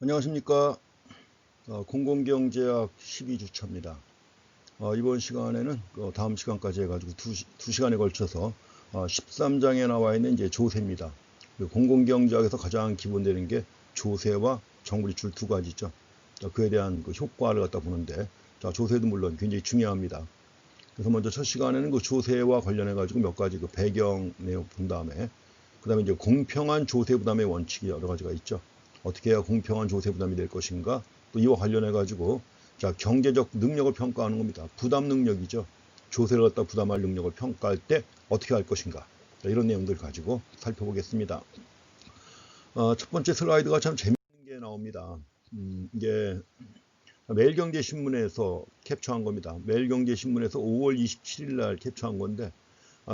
안녕하십니까. 공공경제학 12주차입니다. 이번 시간에는 다음 시간까지 해가지고 두 시간에 걸쳐서 13장에 나와 있는 이제 조세입니다. 공공경제학에서 가장 기본되는 게 조세와 정부지출 두 가지죠. 그에 대한 그 효과를 갖다 보는데, 조세도 물론 굉장히 중요합니다. 그래서 먼저 첫 시간에는 그 조세와 관련해가지고 몇 가지 그 배경 내용 본 다음에, 그 다음에 이제 공평한 조세 부담의 원칙이 여러 가지가 있죠. 어떻게 해야 공평한 조세 부담이 될 것인가? 또 이와 관련해 가지고 경제적 능력을 평가하는 겁니다. 부담 능력이죠. 조세를 갖다 부담할 능력을 평가할 때 어떻게 할 것인가? 이런 내용들 가지고 살펴보겠습니다. 첫 번째 슬라이드가 참 재밌는 게 나옵니다. 이게 매일경제신문에서 캡처한 겁니다. 매일경제신문에서 5월 27일 날 캡처한 건데,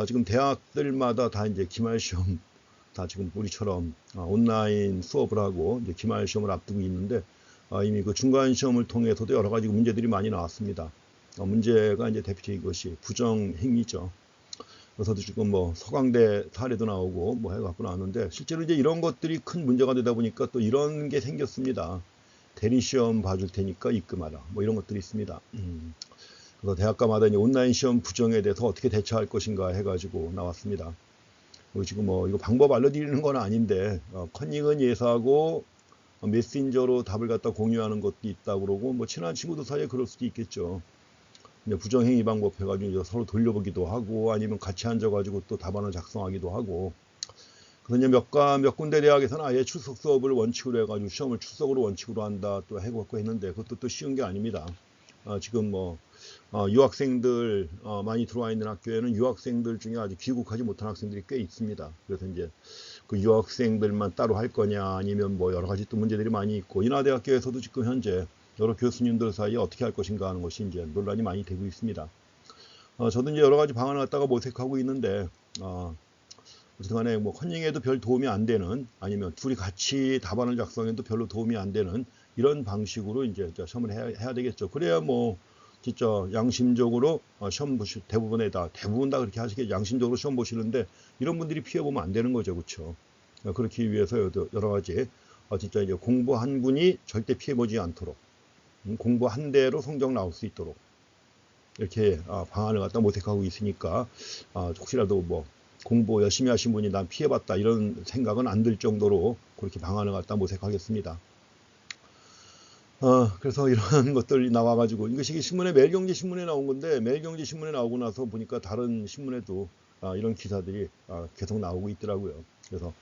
지금 대학들마다 다 이제 기말시험 다 지금 우리처럼 온라인 수업을 하고 이제 기말 시험을 앞두고 있는데, 이미 그 중간 시험을 통해서도 여러 가지 문제들이 많이 나왔습니다. 문제가 이제 대표적인 것이 부정행위죠. 그래서도 지금 뭐 서강대 사례도 나오고 뭐 해갖고 나왔는데, 실제로 이제 이런 것들이 큰 문제가 되다 보니까 또 이런 게 생겼습니다. 대리시험 봐줄 테니까 입금하라, 뭐 이런 것들이 있습니다. 그래서 대학가마다 이제 온라인 시험 부정에 대해서 어떻게 대처할 것인가 해가지고 나왔습니다. 지금 뭐 이거 방법 알려드리는 건 아닌데, 커닝은 예사하고 메신저로 답을 갖다 공유하는 것도 있다고 그러고, 뭐 친한 친구들 사이에 그럴 수도 있겠죠. 부정행위 방법 해가지고 서로 돌려보기도 하고, 아니면 같이 앉아가지고 또 답안을 작성하기도 하고. 그래서 이제 몇 군데 대학에서는 아예 출석 수업을 원칙으로 해가지고 시험을 출석으로 원칙으로 한다 또 해갖고 했는데, 그것도 또 쉬운 게 아닙니다. 지금 뭐 유학생들 많이 들어와 있는 학교에는 유학생들 중에 아직 귀국하지 못한 학생들이 꽤 있습니다. 그래서 이제 그 유학생들만 따로 할 거냐, 아니면 뭐 여러 가지 또 문제들이 많이 있고, 인하대학교에서도 지금 현재 여러 교수님들 사이에 어떻게 할 것인가 하는 것이 이제 논란이 많이 되고 있습니다. 저도 이제 여러 가지 방안을 갖다가 모색하고 있는데, 어쨌든 간에 뭐 컨닝에도 별 도움이 안 되는, 아니면 둘이 같이 답안을 작성해도 별로 도움이 안 되는 이런 방식으로 이제 시험을 해야 되겠죠. 그래야 뭐 진짜 양심적으로 시험 보시, 대부분 다 그렇게 하시게 양심적으로 시험 보시는데, 이런 분들이 피해 보면 안 되는 거죠. 그렇죠. 그렇기 위해서 여러 가지 진짜 이제 공부 한 군이 절대 피해 보지 않도록, 공부 한 대로 성적 나올 수 있도록 이렇게 방안을 갖다 모색하고 있으니까, 혹시라도 뭐 공부 열심히 하신 분이 난 피해봤다 이런 생각은 안 들 정도로 그렇게 방안을 갖다 모색하겠습니다. 그래서 이런 것들이 나와가지고, 이것이 신문에, 매일경제신문에 나온 건데, 매일경제신문에 나오고 나서 보니까 다른 신문에도 이런 기사들이 계속 나오고 있더라고요. 그래서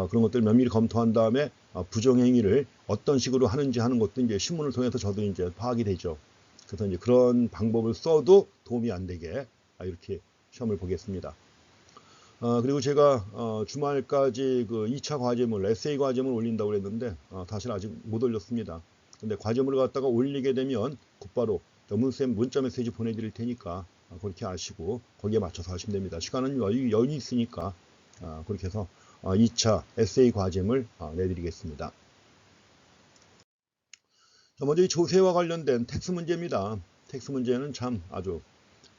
그런 것들 면밀히 검토한 다음에 부정행위를 어떤 식으로 하는지 하는 것도 이제 신문을 통해서 저도 이제 파악이 되죠. 그래서 이제 그런 방법을 써도 도움이 안 되게 이렇게 시험을 보겠습니다. 그리고 제가 주말까지 그 2차 과제물, 에세이 과제물 올린다고 그랬는데, 사실 아직 못 올렸습니다. 근데 과제물을 갖다가 올리게 되면 곧바로 문쌤 문자 메시지 보내드릴 테니까 그렇게 아시고 거기에 맞춰서 하시면 됩니다. 시간은 여유 있으니까 그렇게 해서 2차 에세이 과제물 내드리겠습니다. 먼저 이 조세와 관련된 텍스 문제입니다. 텍스 문제는 참 아주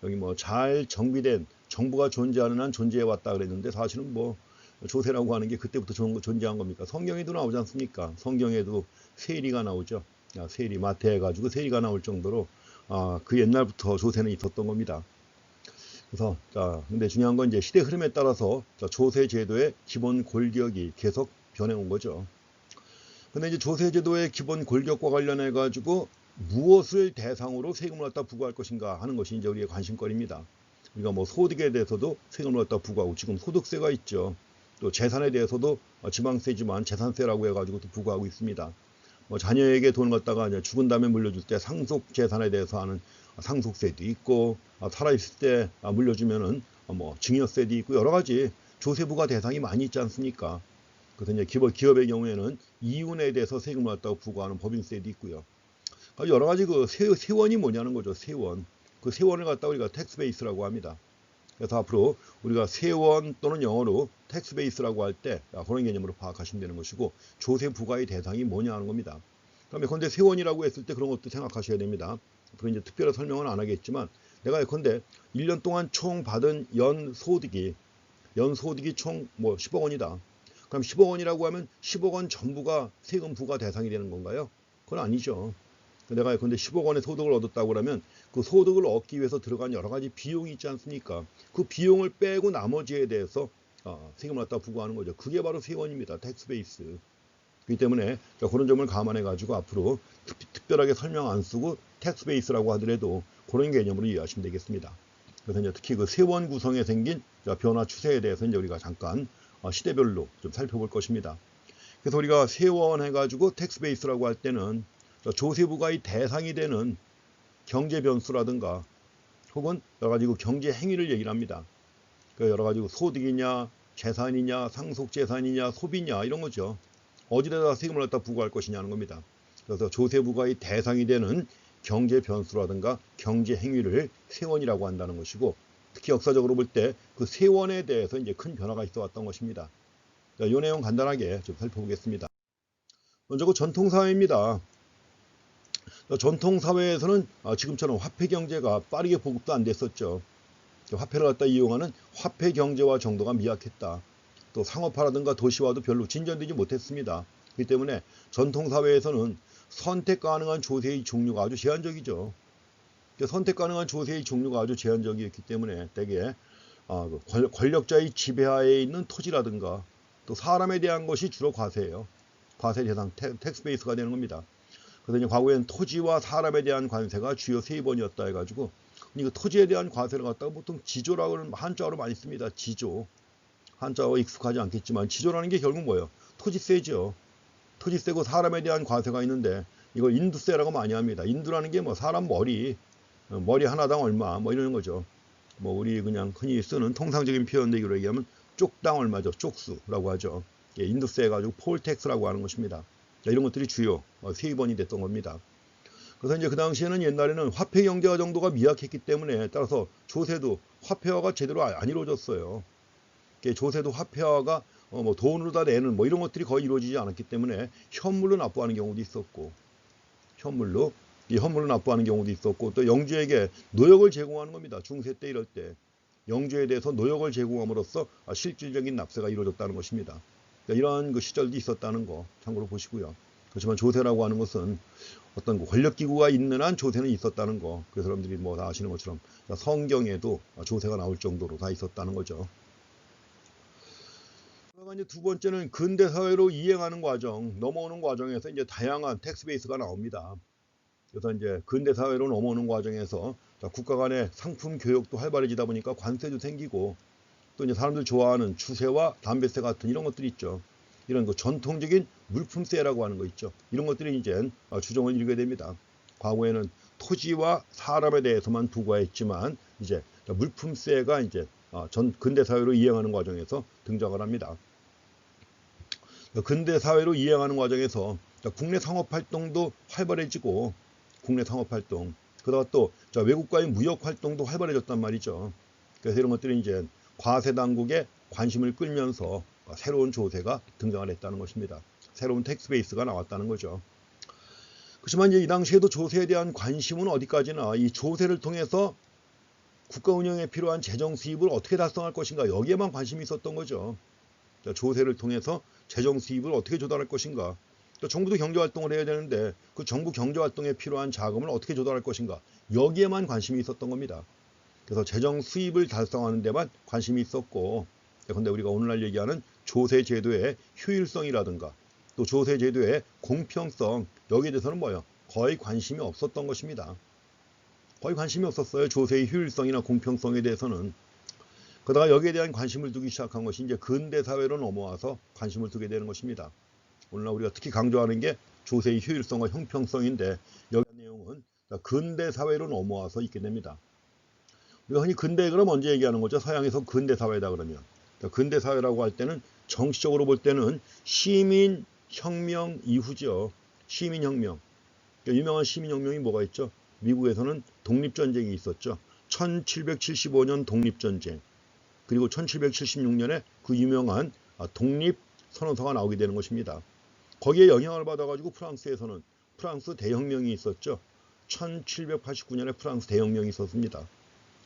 여기 뭐 잘 정비된 정부가 존재하는 한 존재해왔다 그랬는데, 사실은 뭐 조세라고 하는 게 그때부터 존재한 겁니까? 성경에도 나오지 않습니까? 성경에도 세리가 나오죠. 세리, 마태 해가지고 세리가 나올 정도로 그 옛날부터 조세는 있었던 겁니다. 그래서 근데 중요한 건 이제 시대 흐름에 따라서 조세 제도의 기본 골격이 계속 변해온 거죠. 근데 이제 조세 제도의 기본 골격과 관련해 가지고 무엇을 대상으로 세금을 갖다 부과할 것인가 하는 것이 이제 우리의 관심거리입니다. 우리가 뭐 소득에 대해서도 세금을 갖다 부과하고, 지금 소득세가 있죠. 또 재산에 대해서도 지방세지만 재산세라고 해가지고 또 부과하고 있습니다. 뭐 자녀에게 돈을 갖다가 이제 죽은 다음에 물려줄 때 상속 재산에 대해서 하는 상속세도 있고, 살아있을 때 물려주면은 뭐 증여세도 있고, 여러 가지 조세 부과 대상이 많이 있지 않습니까? 그래서 이제 기업의 경우에는 이윤에 대해서 세금을 갖다가 부과하는 법인세도 있고요. 여러 가지 그 세원이 뭐냐는 거죠. 세원. 그 세원을 갖다 우리가 텍스 베이스라고 합니다. 그래서 앞으로 우리가 세원 또는 영어로 텍스 베이스라고 할 때 그런 개념으로 파악하시면 되는 것이고, 조세 부과의 대상이 뭐냐 하는 겁니다. 그러면 예컨대 세원이라고 했을 때 그런 것도 생각하셔야 됩니다. 앞으로 이제 특별한 설명은 안 하겠지만, 내가 예컨대 1년 동안 총 받은 연소득이 총 뭐 10억 원이다. 그럼 10억 원이라고 하면 10억 원 전부가 세금 부과 대상이 되는 건가요? 그건 아니죠. 내가 근데 10억 원의 소득을 얻었다고 그러면 그 소득을 얻기 위해서 들어간 여러 가지 비용이 있지 않습니까? 그 비용을 빼고 나머지에 대해서 세금을 갖다 부과하는 거죠. 그게 바로 세원입니다. 텍스 베이스. 그렇기 때문에 그런 점을 감안해 가지고 앞으로 특별하게 설명 안 쓰고 텍스 베이스라고 하더라도 그런 개념으로 이해하시면 되겠습니다. 그래서 이제 특히 그 세원 구성에 생긴 변화 추세에 대해서 이제 우리가 잠깐 시대별로 좀 살펴볼 것입니다. 그래서 우리가 세원 해가지고 텍스 베이스라고 할 때는 조세부과의 대상이 되는 경제 변수라든가 혹은 여러 가지 경제 행위를 얘기를 합니다. 여러 가지 소득이냐, 재산이냐, 상속 재산이냐, 소비냐 이런 거죠. 어디다가 세금을 갖다 부과할 것이냐는 겁니다. 그래서 조세부과의 대상이 되는 경제 변수라든가 경제 행위를 세원이라고 한다는 것이고, 특히 역사적으로 볼 때 그 세원에 대해서 이제 큰 변화가 있어 왔던 것입니다. 이 내용 간단하게 좀 살펴보겠습니다. 먼저 그 전통사회입니다. 전통사회에서는 지금처럼 화폐 경제가 빠르게 보급도 안 됐었죠. 화폐를 갖다 이용하는 화폐 경제화 정도가 미약했다. 또 상업화라든가 도시화도 별로 진전되지 못했습니다. 그렇기 때문에 전통사회에서는 선택 가능한 조세의 종류가 아주 제한적이죠. 선택 가능한 조세의 종류가 아주 제한적이었기 때문에 대개 권력자의 지배하에 있는 토지라든가 또 사람에 대한 것이 주로 과세예요. 과세 대상 텍스 베이스가 되는 겁니다. 그래서 이제 과거엔 토지와 사람에 대한 관세가 주요 세입원이었다 해가지고 이 토지에 대한 과세를 갖다가 보통 지조라고 한자어로 많이 씁니다. 지조. 한자어 익숙하지 않겠지만 지조라는 게 결국 뭐예요? 토지세죠. 토지세고 사람에 대한 과세가 있는데 이걸 인두세라고 많이 합니다. 인두라는 게 뭐 사람 머리 하나당 얼마 뭐 이러는 거죠. 뭐 우리 그냥 흔히 쓰는 통상적인 표현대기로 얘기하면 쪽당 얼마죠. 쪽수라고 하죠. 인두세 해가지고 폴텍스라고 하는 것입니다. 이런 것들이 주요 세입원이 됐던 겁니다. 그래서 이제 그 당시에는 옛날에는 화폐 경제화 정도가 미약했기 때문에 따라서 조세도 화폐화가 제대로 안 이루어졌어요. 조세도 화폐화가 뭐 돈으로 다 내는 뭐 이런 것들이 거의 이루어지지 않았기 때문에 현물로 납부하는 경우도 있었고, 현물로 납부하는 경우도 있었고, 또 영주에게 노역을 제공하는 겁니다. 중세 때 이럴 때 영주에 대해서 노역을 제공함으로써 실질적인 납세가 이루어졌다는 것입니다. 이러한 그 시절도 있었다는 거 참고로 보시고요. 그렇지만 조세라고 하는 것은 어떤 권력기구가 있는 한 조세는 있었다는 거, 그 사람들이 뭐 다 아시는 것처럼 성경에도 조세가 나올 정도로 다 있었다는 거죠. 이제 두 번째는 근대 사회로 이행하는 과정, 넘어오는 과정에서 이제 다양한 텍스 베이스가 나옵니다. 그래서 이제 근대 사회로 넘어오는 과정에서 국가 간의 상품 교역도 활발해지다 보니까 관세도 생기고, 또 이제 사람들 좋아하는 주세와 담배세 같은 이런 것들이 있죠. 이런 그 전통적인 물품세라고 하는 거 있죠. 이런 것들이 이제 주종을 이루게 됩니다. 과거에는 토지와 사람에 대해서만 부과했지만 이제 물품세가 이제 근대 사회로 이행하는 과정에서 등장을 합니다. 근대 사회로 이행하는 과정에서 국내 상업 활동도 활발해지고, 국내 상업 활동, 그러다가 또 외국과의 무역 활동도 활발해졌단 말이죠. 그래서 이런 것들이 이제 과세 당국의 관심을 끌면서 새로운 조세가 등장을 했다는 것입니다. 새로운 텍스 베이스가 나왔다는 거죠. 그렇지만 이제 이 당시에도 조세에 대한 관심은 어디까지나 이 조세를 통해서 국가 운영에 필요한 재정 수입을 어떻게 달성할 것인가, 여기에만 관심이 있었던 거죠. 조세를 통해서 재정 수입을 어떻게 조달할 것인가, 정부도 경제활동을 해야 되는데 그 정부 경제활동에 필요한 자금을 어떻게 조달할 것인가, 여기에만 관심이 있었던 겁니다. 그래서 재정 수입을 달성하는 데만 관심이 있었고, 그런데 우리가 오늘날 얘기하는 조세 제도의 효율성이라든가 또 조세 제도의 공평성, 여기에 대해서는 뭐예요? 거의 관심이 없었던 것입니다. 거의 관심이 없었어요. 조세의 효율성이나 공평성에 대해서는. 그러다가 여기에 대한 관심을 두기 시작한 것이 이제 근대 사회로 넘어와서 관심을 두게 되는 것입니다. 오늘날 우리가 특히 강조하는 게 조세의 효율성과 형평성인데, 여기 내용은 근대 사회로 넘어와서 있게 됩니다. 우리가 흔히 근대 그럼 언제 얘기하는 거죠? 서양에서 근대 사회다 그러면. 근대 사회라고 할 때는 정치적으로 볼 때는 시민혁명 이후죠. 시민혁명. 유명한 시민혁명이 뭐가 있죠? 미국에서는 독립전쟁이 있었죠. 1775년 독립전쟁. 그리고 1776년에 그 유명한 독립선언서가 나오게 되는 것입니다. 거기에 영향을 받아가지고 프랑스에서는 프랑스 대혁명이 있었죠. 1789년에 프랑스 대혁명이 있었습니다.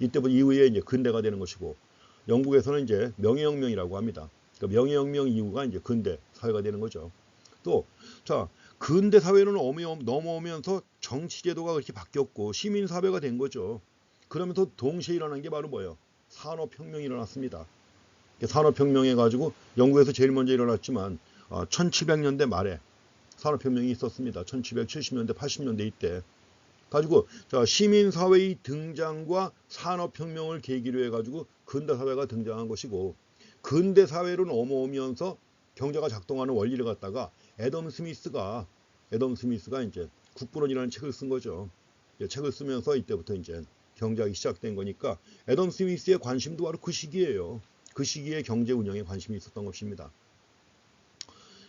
이때부터 이후에 이제 근대가 되는 것이고, 영국에서는 이제 명예혁명이라고 합니다. 그러니까 명예혁명 이후가 이제 근대 사회가 되는 거죠. 또, 자, 근대 사회는 넘어오면서 정치 제도가 그렇게 바뀌었고 시민 사회가 된 거죠. 그러면서 동시에 일어난 게 바로 뭐예요? 산업혁명이 일어났습니다. 산업혁명 해가지고 영국에서 제일 먼저 일어났지만 1700년대 말에 산업혁명이 있었습니다. 1770년대, 80년대 이때. 가지고 시민사회의 등장과 산업혁명을 계기로 해가지고 근대사회가 등장한 것이고, 근대사회로 넘어오면서 경제가 작동하는 원리를 갖다가 애덤 스미스가 이제 국부론이라는 책을 쓴 거죠. 책을 쓰면서 이때부터 이제 경제학이 시작된 거니까 애덤 스미스의 관심도 바로 그 시기예요. 그 시기에 경제 운영에 관심이 있었던 것입니다.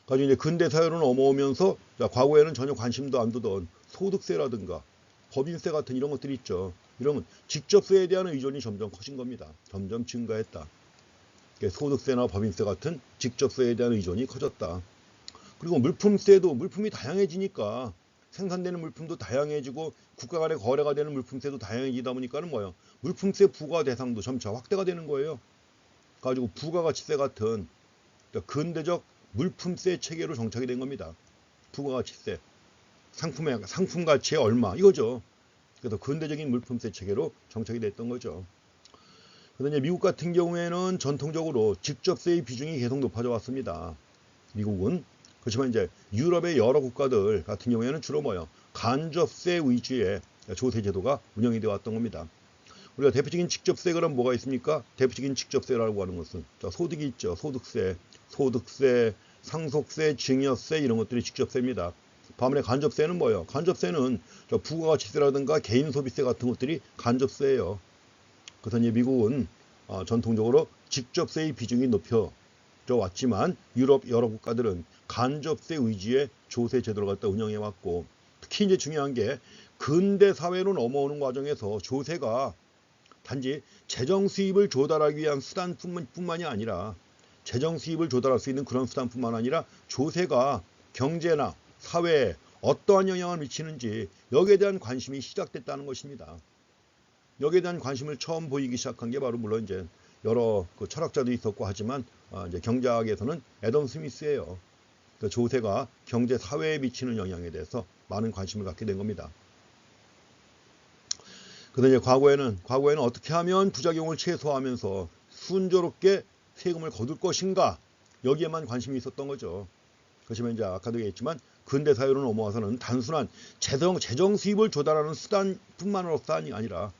가지고 이제 근대 사회로 넘어오면서 과거에는 전혀 관심도 안 두던 소득세라든가 법인세 같은 이런 것들이 있죠. 이런 직접세에 대한 의존이 점점 커진 겁니다. 점점 증가했다. 소득세나 법인세 같은 직접세에 대한 의존이 커졌다. 그리고 물품세도 물품이 다양해지니까 생산되는 물품도 다양해지고 국가 간의 거래가 되는 물품세도 다양해지다 보니까는 뭐예요? 물품세 부과 대상도 점차 확대가 되는 거예요. 가지고 부가가치세 같은 근대적 물품세 체계로 정착이 된 겁니다. 부가가치세, 상품 가치의 얼마 이거죠. 그래서 근대적인 물품세 체계로 정착이 됐던 거죠. 그런데 미국 같은 경우에는 전통적으로 직접세의 비중이 계속 높아져 왔습니다. 미국은. 그렇지만 이제 유럽의 여러 국가들 같은 경우에는 주로 뭐예요? 간접세 위주의 조세 제도가 운영이 되어 왔던 겁니다. 우리가 대표적인 직접세 그럼 뭐가 있습니까? 대표적인 직접세라고 하는 것은 소득이 있죠. 소득세, 상속세, 증여세 이런 것들이 직접세입니다. 반면에 간접세는 뭐예요? 간접세는 부가가치세라든가 개인소비세 같은 것들이 간접세예요. 그래서 이제 미국은 전통적으로 직접세의 비중이 높여져 왔지만 유럽 여러 국가들은 간접세 위주의 조세 제도를 갖다 운영해 왔고, 특히 이제 중요한 게 근대 사회로 넘어오는 과정에서 조세가 단지 재정 수입을 조달하기 위한 수단뿐만이 아니라 재정 수입을 조달할 수 있는 그런 수단뿐만 아니라 조세가 경제나 사회에 어떠한 영향을 미치는지 여기에 대한 관심이 시작됐다는 것입니다. 여기에 대한 관심을 처음 보이기 시작한 게 바로 물론 이제 여러 철학자도 있었고 하지만 이제 경제학에서는 애덤 스미스예요. 그러니까 조세가 경제 사회에 미치는 영향에 대해서 많은 관심을 갖게 된 겁니다. 그런데 이제 과거에는 어떻게 하면 부작용을 최소화하면서 순조롭게 세금을 거둘 것인가 여기에만 관심이 있었던 거죠. 그렇지만 이제 아까도 얘기했지만 근대 사회로 넘어와서는 단순한 재정 수입을 조달하는 수단뿐만으로서가 아니라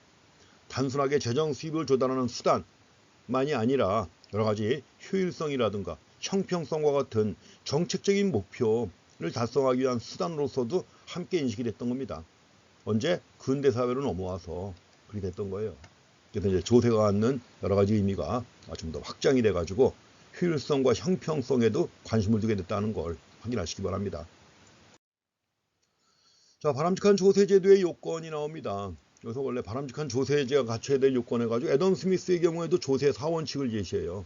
단순하게 재정 수입을 조달하는 수단만이 아니라 여러 가지 효율성이라든가 형평성과 같은 정책적인 목표를 달성하기 위한 수단으로서도 함께 인식이 됐던 겁니다. 언제? 근대 사회로 넘어와서 그렇게 됐던 거예요. 그래서 이제 조세가 갖는 여러 가지 의미가 좀 더 확장이 돼가지고 효율성과 형평성에도 관심을 두게 됐다는 걸 확인하시기 바랍니다. 자, 바람직한 조세제도의 요건이 나옵니다. 그래서 원래 바람직한 조세제가 갖춰야 될 요건 해가지고 애덤 스미스의 경우에도 조세 4원칙을 제시해요.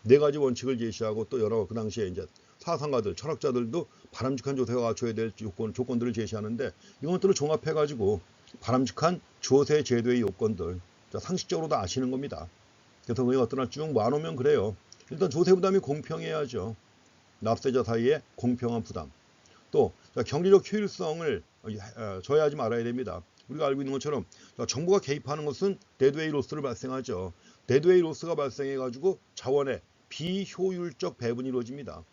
4가지 원칙을 제시하고 또 여러 그 당시에 이제 사상가들, 철학자들도 바람직한 조세가 갖춰야 될 조건들을 제시하는데 이런 것들을 종합해가지고 바람직한 조세 제도의 요건들 상식적으로 다 아시는 겁니다. 그래서 그게 어떠나 쭉 모아놓으면 그래요. 일단 조세 부담이 공평해야죠. 납세자 사이에 공평한 부담. 또 경제적 효율성을 저해하지 말아야 됩니다. 우리가 알고 있는 것처럼 정부가 개입하는 것은 데드웨이 로스를 발생하죠. 데드웨이 로스가 발생해가지고 자원의 비효율적 배분이 이루어집니다.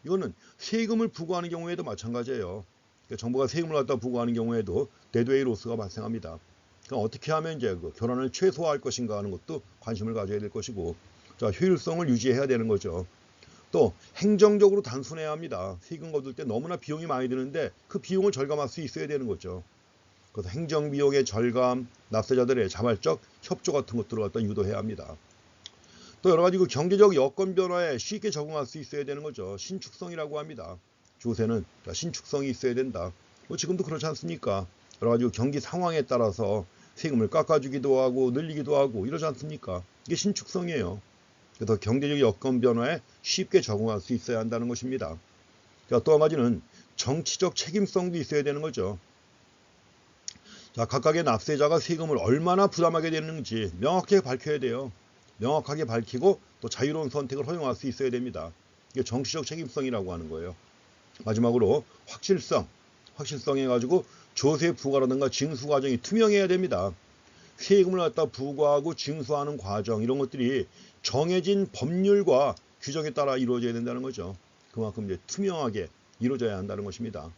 이거는 세금을 부과하는 경우에도 마찬가지예요. 그러니까 정부가 세금을 갖다 부과하는 경우에도 데드웨이 로스가 발생합니다. 그러니까 어떻게 하면 이제 그 교란을 최소화할 것인가 하는 것도 관심을 가져야 될 것이고, 효율성을 유지해야 되는 거죠. 또 행정적으로 단순해야 합니다. 세금 거둘 때 너무나 비용이 많이 드는데 그 비용을 절감할 수 있어야 되는 거죠. 그래서 행정비용의 절감, 납세자들의 자발적 협조 같은 것들을 갖다 유도해야 합니다. 또 여러 가지 경제적 여건 변화에 쉽게 적응할 수 있어야 되는 거죠. 신축성이라고 합니다. 조세는 신축성이 있어야 된다. 지금도 그렇지 않습니까? 여러 가지 경기 상황에 따라서 세금을 깎아주기도 하고 늘리기도 하고 이러지 않습니까? 이게 신축성이에요. 그래서 경제적 여건 변화에 쉽게 적응할 수 있어야 한다는 것입니다. 또 한 가지는 정치적 책임성도 있어야 되는 거죠. 각각의 납세자가 세금을 얼마나 부담하게 되는지 명확하게 밝혀야 돼요. 명확하게 밝히고 또 자유로운 선택을 허용할 수 있어야 됩니다. 이게 정치적 책임성이라고 하는 거예요. 마지막으로 확실성 해가지고 조세 부과라든가 징수 과정이 투명해야 됩니다. 세금을 갖다 부과하고 징수하는 과정 이런 것들이 정해진 법률과 규정에 따라 이루어져야 된다는 거죠. 그만큼 이제 투명하게 이루어져야 한다는 것입니다.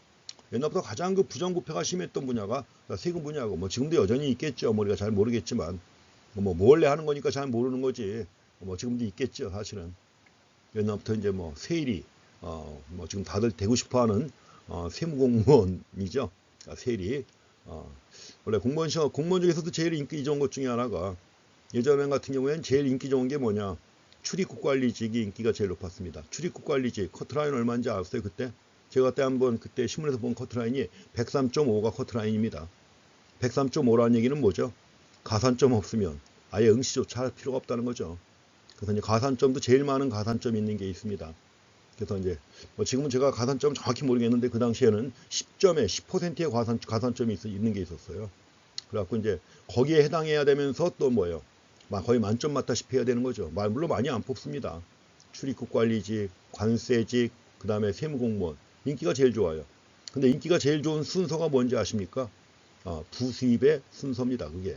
옛날부터 가장 그 부정부패가 심했던 분야가 세금 분야고 뭐 지금도 여전히 있겠죠. 우리가 잘 모르겠지만 뭐 몰래 하는 거니까 잘 모르는 거지. 뭐 지금도 있겠죠. 사실은 옛날부터 이제 뭐 세일이 뭐 지금 다들 되고 싶어하는 세무공무원이죠. 세일이 원래 공무원 중에서도 제일 인기 좋은 것 중에 하나가 예전 같은 경우에는 제일 인기 좋은 게 뭐냐 출입국 관리직이 인기가 제일 높았습니다. 출입국 관리직 커트라인 얼마인지 아세요? 그때 제가 그때 신문에서 본 커트라인이 103.5가 커트라인입니다. 103.5라는 얘기는 뭐죠? 가산점 없으면 아예 응시조차 할 필요가 없다는 거죠. 그래서 이제 가산점도 제일 많은 가산점이 있는 게 있습니다. 그래서 이제 뭐 지금은 제가 가산점 정확히 모르겠는데 그 당시에는 10점에 10%의 가산점이 있는 게 있었어요. 그래갖고 이제 거기에 해당해야 되면서 또 뭐예요? 거의 만점 맞다시피 해야 되는 거죠. 물론 많이 안 뽑습니다. 출입국 관리직, 관세직, 그 다음에 세무공무원 인기가 제일 좋아요. 근데 인기가 제일 좋은 순서가 뭔지 아십니까? 부수입의 순서입니다. 그게.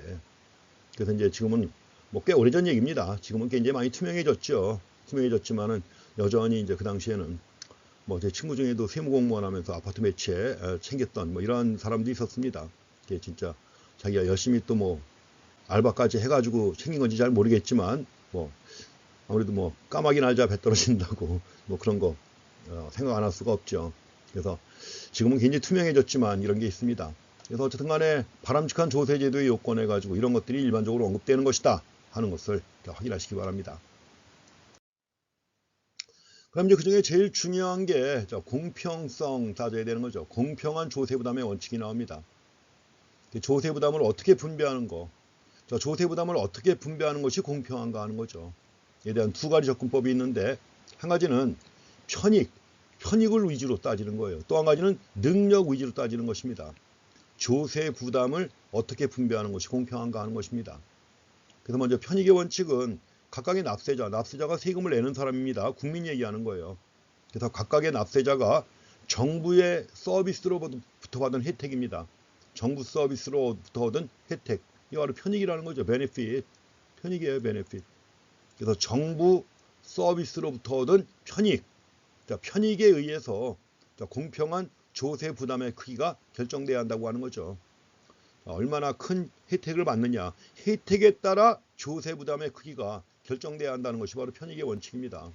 그래서 이제 지금은 뭐 꽤 오래전 얘기입니다. 지금은 굉장히 많이 투명해졌죠. 투명해졌지만은 여전히 이제 그 당시에는 뭐 제 친구 중에도 세무공무원 하면서 아파트 매체 챙겼던 뭐 이런 사람도 있었습니다. 그게 진짜 자기가 열심히 또 뭐 알바까지 해가지고 챙긴 건지 잘 모르겠지만 뭐 아무래도 뭐 까마귀 날자 배 떨어진다고 뭐 그런 거 생각 안 할 수가 없죠. 그래서 지금은 굉장히 투명해졌지만 이런 게 있습니다. 그래서 어쨌든 간에 바람직한 조세제도의 요건해 가지고 이런 것들이 일반적으로 언급되는 것이다 하는 것을 확인하시기 바랍니다. 그럼 이제 그중에 제일 중요한 게 공평성 따져야 되는 거죠. 공평한 조세부담의 원칙이 나옵니다. 조세부담을 어떻게 분배하는 거, 조세부담을 어떻게 분배하는 것이 공평한가 하는 거죠. 이에 대한 두 가지 접근법이 있는데 한 가지는 편익을 위주로 따지는 거예요. 또 한 가지는 능력 위주로 따지는 것입니다. 조세 부담을 어떻게 분배하는 것이 공평한가 하는 것입니다. 그래서 먼저 편익의 원칙은 각각의 납세자가 세금을 내는 사람입니다. 국민 얘기하는 거예요. 그래서 각각의 납세자가 정부의 서비스로부터 받은 혜택입니다. 정부 서비스로부터 얻은 혜택. 이거 바로 편익이라는 거죠. 베네핏. 편익이에요, 베네핏. 그래서 정부 서비스로부터 얻은 편익. 편익에 의해서 공평한 조세 부담의 크기가 결정돼야 한다고 하는 거죠. 얼마나 큰 혜택을 받느냐. 혜택에 따라 조세 부담의 크기가 결정돼야 한다는 것이 바로 편익의 원칙입니다.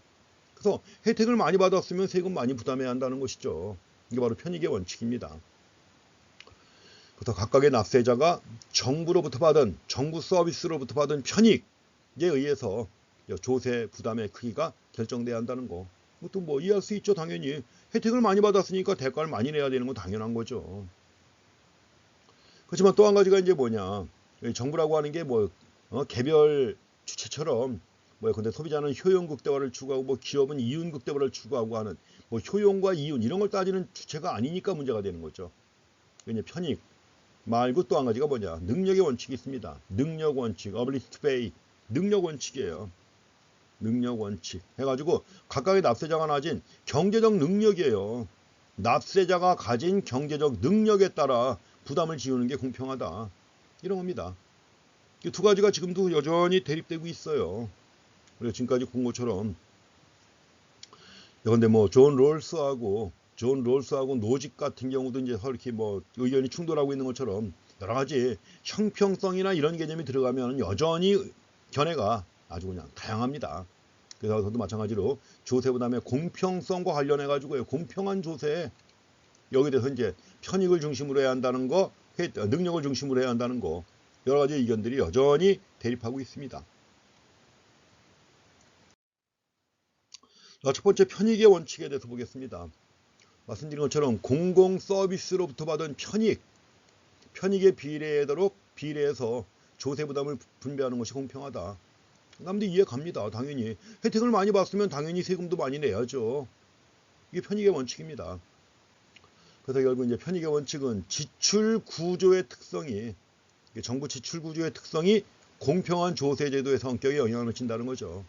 그래서 혜택을 많이 받았으면 세금 많이 부담해야 한다는 것이죠. 이게 바로 편익의 원칙입니다. 그래서 각각의 납세자가 정부 서비스로부터 받은 편익에 의해서 조세 부담의 크기가 결정돼야 한다는 거. 그것도 뭐 이해할 수 있죠. 당연히 혜택을 많이 받았으니까 대가를 많이 내야 되는 건 당연한 거죠. 그렇지만 또 한 가지가 이제 뭐냐, 정부라고 하는 게 뭐 개별 주체처럼 근데 소비자는 효용 극대화를 추구하고 뭐 기업은 이윤 극대화를 추구하고 하는 뭐 효용과 이윤 이런 걸 따지는 주체가 아니니까 문제가 되는 거죠. 이제 편익 말고 또 한 가지가 뭐냐, 능력의 원칙이 있습니다. 능력 원칙, ability to pay, 능력 원칙이에요. 능력 원칙 해가지고 각각의 납세자가 가진 경제적 능력이에요. 납세자가 가진 경제적 능력에 따라 부담을 지우는 게 공평하다. 이런 겁니다. 이 두 가지가 지금도 여전히 대립되고 있어요. 그래서 지금까지 본 것처럼 그런데 뭐 존 롤스하고 노직 같은 경우도 이제 이렇게 뭐 의견이 충돌하고 있는 것처럼 여러 가지 형평성이나 이런 개념이 들어가면 여전히 견해가 아주 그냥 다양합니다. 그래서 저도 마찬가지로 조세 부담의 공평성과 관련해 가지고요. 공평한 조세 여기에 대해서 이제 편익을 중심으로 해야 한다는 거, 능력을 중심으로 해야 한다는 거 여러 가지 의견들이 여전히 대립하고 있습니다. 첫 번째 편익의 원칙에 대해서 보겠습니다. 말씀드린 것처럼 공공 서비스로부터 받은 편익에 비례해서 조세 부담을 분배하는 것이 공평하다. 남들 이해 갑니다. 당연히 혜택을 많이 받으면 당연히 세금도 많이 내야죠. 이게 편익의 원칙입니다. 그래서 결국 이제 편익의 원칙은 정부 지출 구조의 특성이 공평한 조세 제도의 성격에 영향을 미친다는 거죠.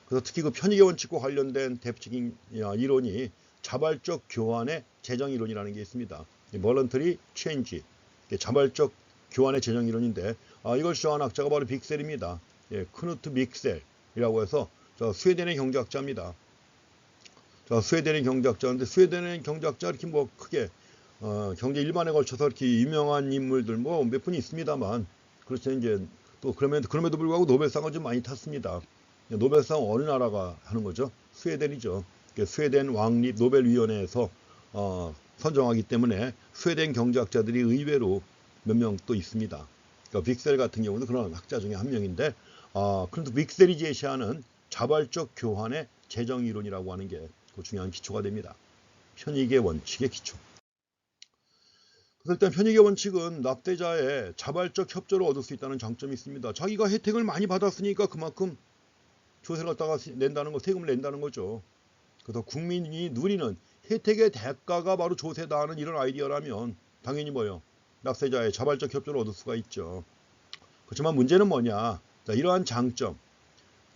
그래서 특히 그 편익의 원칙과 관련된 대표적인 이론이 자발적 교환의 재정 이론이라는 게 있습니다. Voluntary Change, 자발적 교환의 재정 이론인데 이걸 주장한 학자가 바로 빅셀입니다. 크누트 빅셀이라고 해서 스웨덴의 경제학자입니다. 스웨덴의 경제학자인데 스웨덴의 경제학자 이렇게 뭐 크게 경제 일반에 걸쳐서 이렇게 유명한 인물들 뭐 몇 분 있습니다만 그렇죠. 이제 또 그럼에도 불구하고 노벨상을 좀 많이 탔습니다. 노벨상 어느 나라가 하는 거죠? 스웨덴이죠. 스웨덴 왕립 노벨위원회에서 선정하기 때문에 스웨덴 경제학자들이 의외로 몇 명 또 있습니다. 그러니까 빅셀 같은 경우는 그런 학자 중에 한 명인데 그런데 빅셀이 제시하는 자발적 교환의 재정 이론이라고 하는 게 그 중요한 기초가 됩니다. 편익의 원칙의 기초. 그래서 일단 편익의 원칙은 납세자의 자발적 협조를 얻을 수 있다는 장점이 있습니다. 자기가 혜택을 많이 받았으니까 그만큼 조세를 갖다가 낸다는 거, 세금을 낸다는 거죠. 그래서 국민이 누리는 혜택의 대가가 바로 조세다 하는 이런 아이디어라면 당연히 뭐요? 납세자의 자발적 협조를 얻을 수가 있죠. 그렇지만 문제는 뭐냐? 자, 이러한 장점,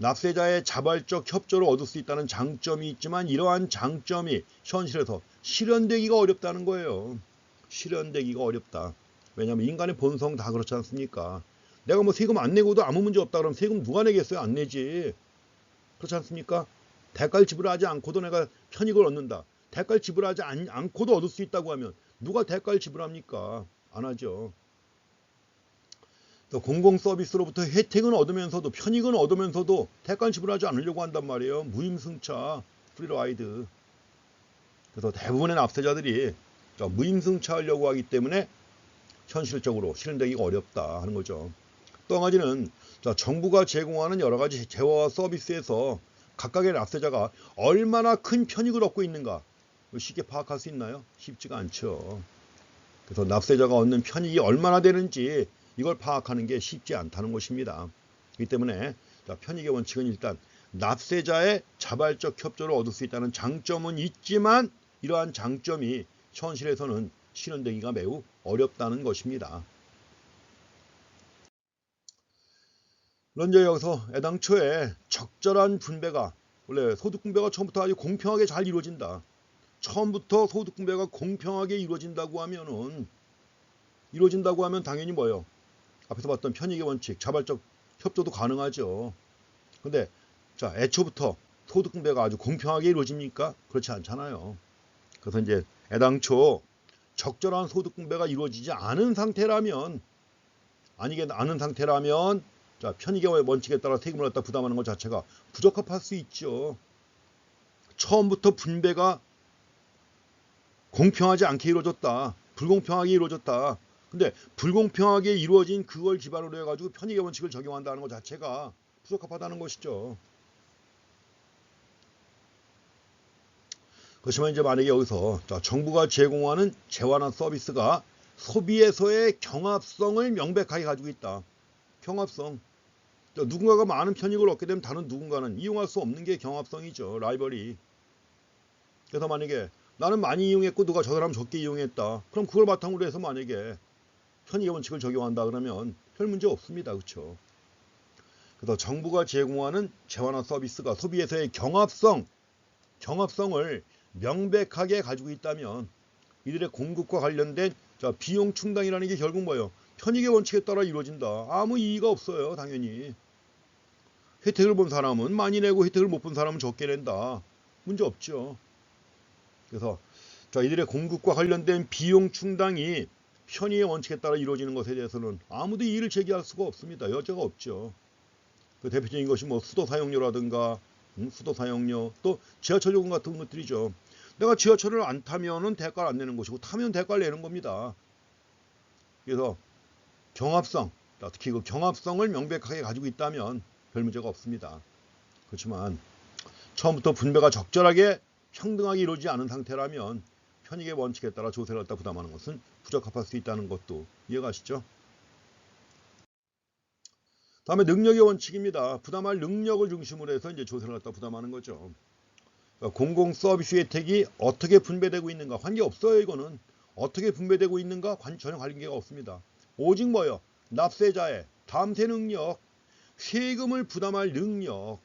납세자의 자발적 협조를 얻을 수 있다는 장점이 있지만 이러한 장점이 현실에서 실현되기가 어렵다는 거예요. 실현되기가 어렵다. 왜냐하면 인간의 본성 다 그렇지 않습니까? 내가 뭐 세금 안 내고도 아무 문제 없다 그러면 세금 누가 내겠어요? 안 내지. 그렇지 않습니까? 대가를 지불하지 않고도 내가 편익을 얻는다. 대가를 지불하지 않고도 얻을 수 있다고 하면 누가 대가를 지불합니까? 안 하죠. 공공 서비스로부터 혜택은 얻으면서도 편익은 얻으면서도 대가를 지불하지 않으려고 한단 말이에요. 무임승차, 프리라이드. 그래서 대부분의 납세자들이 무임승차하려고 하기 때문에 현실적으로 실현되기가 어렵다 하는 거죠. 또 한 가지는 정부가 제공하는 여러 가지 재화와 서비스에서 각각의 납세자가 얼마나 큰 편익을 얻고 있는가 쉽게 파악할 수 있나요? 쉽지가 않죠. 그래서 납세자가 얻는 편익이 얼마나 되는지 이걸 파악하는 게 쉽지 않다는 것입니다. 그렇기 때문에 편익의 원칙은 일단 납세자의 자발적 협조를 얻을 수 있다는 장점은 있지만 이러한 장점이 현실에서는 실현되기가 매우 어렵다는 것입니다. 물론 이제 여기서 애당초에 적절한 분배가 원래 소득 분배가 처음부터 아주 공평하게 잘 이루어진다. 처음부터 소득 분배가 공평하게 이루어진다고 하면 당연히 뭐예요? 앞에서 봤던 편익의 원칙, 자발적 협조도 가능하죠. 근데 애초부터 소득 분배가 아주 공평하게 이루어집니까? 그렇지 않잖아요. 그래서 이제 애당초 적절한 소득 분배가 이루어지지 않은 상태라면 편익의 원칙에 따라 세금을 갖다 부담하는 것 자체가 부적합할 수 있죠. 처음부터 분배가 공평하지 않게 이루어졌다. 불공평하게 이루어졌다. 근데 불공평하게 이루어진 그걸 기반으로 해가지고 편익의 원칙을 적용한다는 것 자체가 부적합하다는 것이죠. 그렇지만 이제 만약에 여기서 정부가 제공하는 재화나 서비스가 소비에서의 경합성을 명백하게 가지고 있다. 경합성. 누군가가 많은 편익을 얻게 되면 다른 누군가는 이용할 수 없는 게 경합성이죠. 라이벌이. 그래서 만약에 나는 많이 이용했고 누가 저 사람 적게 이용했다. 그럼 그걸 바탕으로 해서 만약에 편익의 원칙을 적용한다 그러면 별 문제 없습니다. 그렇죠? 그래서 정부가 제공하는 재화나 서비스가 소비에서의 경합성을 명백하게 가지고 있다면 이들의 공급과 관련된 비용 충당이라는 게 결국 뭐예요? 편익의 원칙에 따라 이루어진다. 아무 이의가 없어요. 당연히. 혜택을 본 사람은 많이 내고 혜택을 못 본 사람은 적게 낸다. 문제 없죠. 그래서 이들의 공급과 관련된 비용 충당이 편의의 원칙에 따라 이루어지는 것에 대해서는 아무도 이의를 제기할 수가 없습니다. 여지가 없죠. 그 대표적인 것이 뭐 수도 사용료라든가 수도 사용료 또 지하철 요금 같은 것들이죠. 내가 지하철을 안 타면은 대가를 안 내는 것이고 타면 대가를 내는 겁니다. 그래서 경합성, 특히 그 경합성을 명백하게 가지고 있다면 별 문제가 없습니다. 그렇지만 처음부터 분배가 적절하게 평등하게 이루어지지 않은 상태라면 편익의 원칙에 따라 조세를 갖다 부담하는 것은 부적합할 수 있다는 것도 이해가시죠? 다음에 능력의 원칙입니다. 부담할 능력을 중심으로 해서 이제 조세를 갖다 부담하는 거죠. 공공 서비스 혜택이 어떻게 분배되고 있는가 관계없어요. 이거는 어떻게 분배되고 있는가 전혀 관계가 없습니다. 오직 뭐요? 납세자의 탐세 능력, 세금을 부담할 능력,